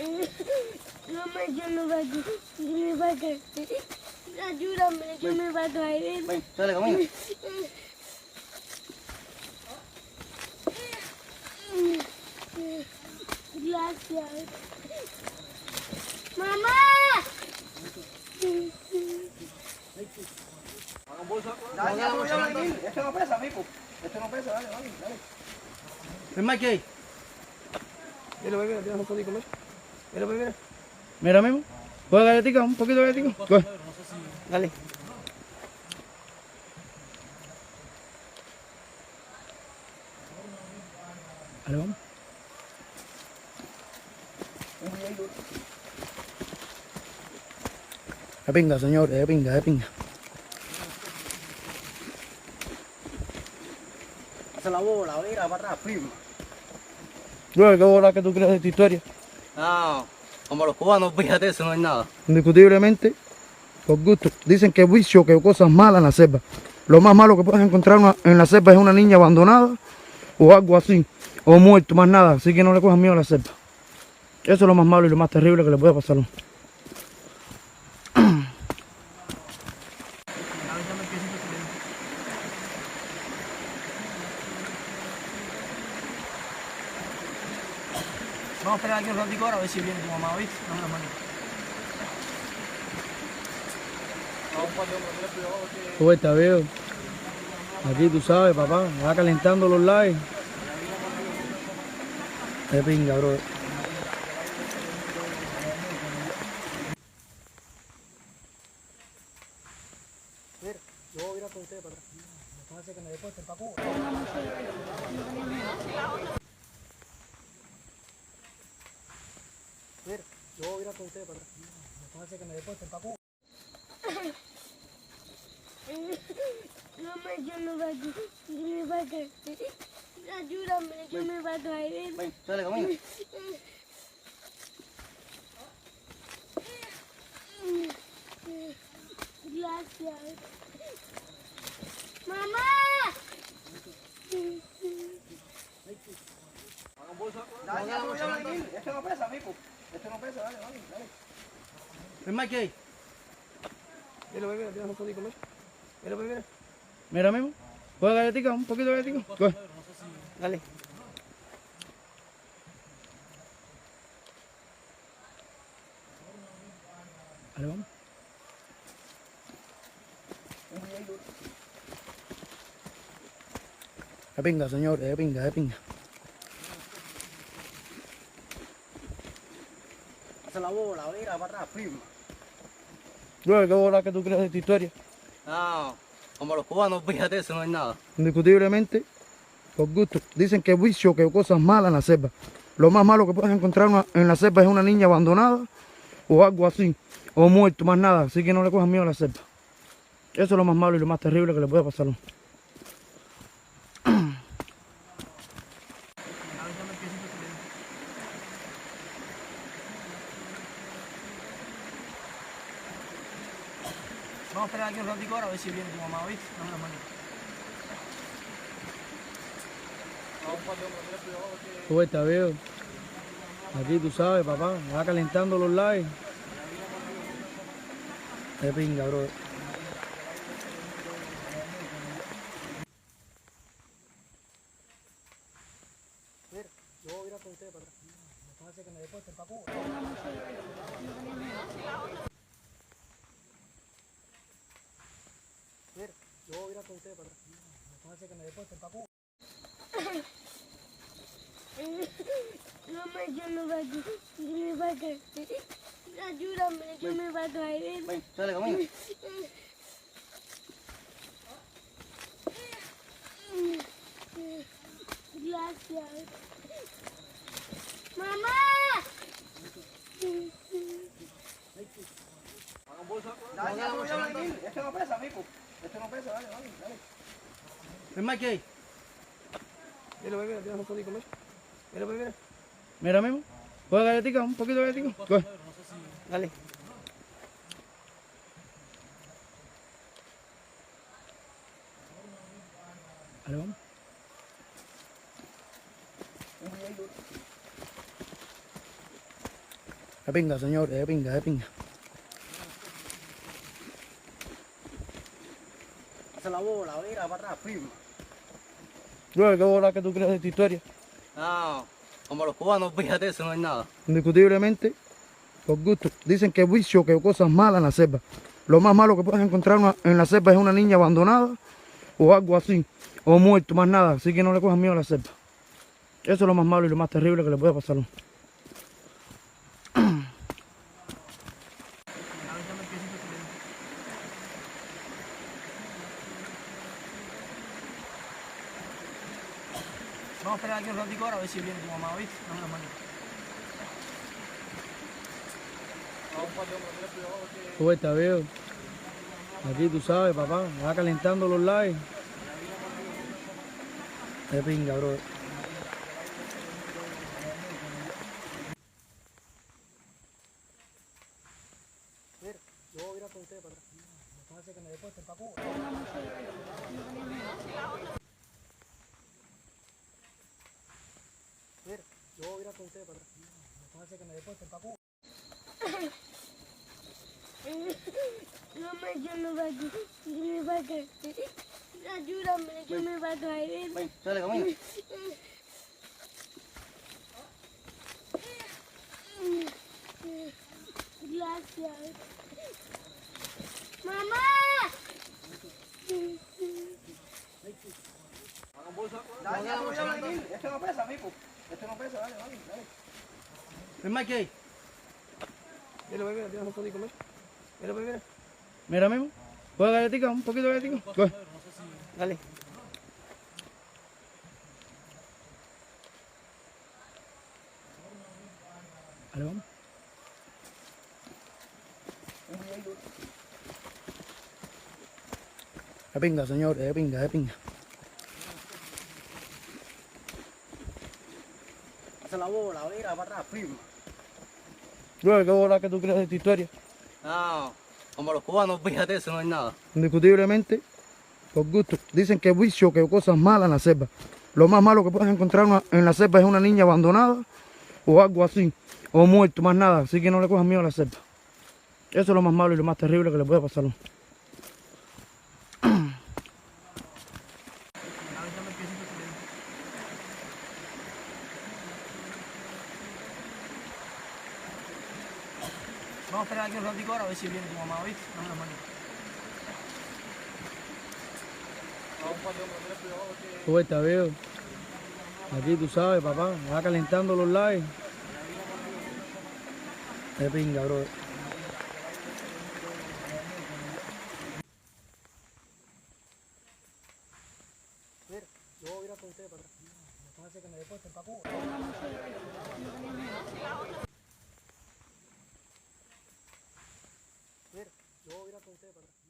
Mamá, yo no voy a, me va a caer. Ayúdame, que me va a caer. Ven, dale, camina. Gracias. ¡Mamá! Esto no pesa, mijo. Esto no pesa, dale. Ven, Mikey. Mira, mira, un poquito más. Mira. Mira mismo. ¿Puedo galletica? Un poquito de galletica. Coge. Dale. Dale, vamos. De pinga, señores, de pinga. Hace la bola, mira, para atrás, primo. Luego, ¿qué bola que tú crees de esta historia? No, como los cubanos, fíjate, eso no es nada. Indiscutiblemente, por gusto. Dicen que vicio, que cosas malas en la selva. Lo más malo que puedes encontrar en la selva es una niña abandonada o algo así, o muerto, más nada. Así que no le cojas miedo a la selva. Eso es lo más malo y lo más terrible que le puede pasar. Vamos a esperar aquí un ratico ahora a ver si viene tu mamá, ¿viste? Dame la mano. Pues está veo. Aquí tú sabes, papá, va calentando los likes. De pinga, bro. Mira, yo voy a ir a con usted para atrás. Entonces que me deporte el paco. Mira, yo voy a ir a con usted para atrás. Entonces que me deporte el paco. Mamá, yo no voy a, me va a caer. Ayúdame, que me va a caer. Ven, dale, camina. Gracias. ¡Mamá! Esto no pesa, mijo. Esto no pesa, dale. Ven, Mikey. Mira, un poquito más. Mira. Mira mismo. ¿Puedo galletica? Un poquito de galletica. Coge. Dale. Dale, vamos. De pinga, señores, de pinga. Hace la bola, mira, para atrás, primo. Luego, ¿qué bola que tú crees de esta historia? No, como los cubanos, fíjate, eso no es nada. Indiscutiblemente, por gusto. Dicen que vicio, que cosas malas en la selva. Lo más malo que puedes encontrar en la selva es una niña abandonada o algo así, o muerto, más nada. Así que no le cojas miedo a la selva. Eso es lo más malo y lo más terrible que le puede pasar. Vamos a esperar aquí un ratico ahora a ver si viene tu mamá, ¿viste? Dame la mano. Pues está veo. Aquí tú sabes, papá, va calentando los likes. De pinga, bro. Mira, yo voy a ir a con usted para atrás. Entonces que me deporte el paco. Mira, yo voy a ir a con usted para atrás. Entonces que me deporte el paco. Mamá, yo no voy a, me va a caer. Ayúdame, que me va a caer. Ven, dale, camina. Gracias. ¡Mamá! Esto no pesa, mijo. Esto no pesa, dale. Ven, Mikey. Mira, un poquito más. Mira. Mira mismo. ¿Puedo galletica? Un poquito de galletica. Coge. Dale. Dale, vamos. De pinga, señores, de pinga, de pinga. Hace la bola, mira, para atrás, firma. Luego, ¿qué bola que tú crees de esta historia? No, como los cubanos, fíjate, eso no es nada. Indiscutiblemente, por gusto. Dicen que vicio, que cosas malas en la selva. Lo más malo que puedes encontrar en la selva es una niña abandonada o algo así, o muerto, más nada. Así que no le cojas miedo a la selva. Eso es lo más malo y lo más terrible que le puede pasar a uno. Vamos a esperar aquí un ratico ahora a ver si viene tu mamá, ¿viste? Dame la mano. Pues está veo. Aquí tú sabes, papá, va calentando los likes. De pinga, bro. Mira, yo voy a ir con usted para atrás. No hace que me deporten para Cuba. Mira, yo voy a ir con usted para atrás. No hace que me deporten para Cuba. Mamá, yo me va a caer. Ayúdame, yo me va a caer. Ven, dale, camina. Gracias. ¡Mamá! Este no pesa, mijo. Este no pesa, dale, dale, dale. Ven, Mike. Mira, mira, tienes un poquito, mira. Mira, mira. Mira mismo. ¿Coge galletica? Un poquito de galletica. Coge. Dale. Dale, vamos. De pinga, señores, de pinga, de pinga. Hace la bola, mira, para atrás, firma. Luego, ¿qué bola que tú crees de esta historia? No, como los cubanos, fíjate, eso no es nada. Indiscutiblemente, por gusto. Dicen que vicio, que cosas malas en la selva. Lo más malo que puedes encontrar en la selva es una niña abandonada o algo así, o muerto, más nada. Así que no le cojas miedo a la selva. Eso es lo más malo y lo más terrible que le puede pasar a uno. Vamos a esperar aquí un ratico ahora a ver si viene tu mamá, ¿viste? Dame la mano. Pues está veo. Aquí tú sabes, papá, va calentando los likes. De pinga, bro. Mira, yo voy a ir con usted para atrás. No hace que me deporten para Cuba. Mira, yo voy a ir con usted para atrás.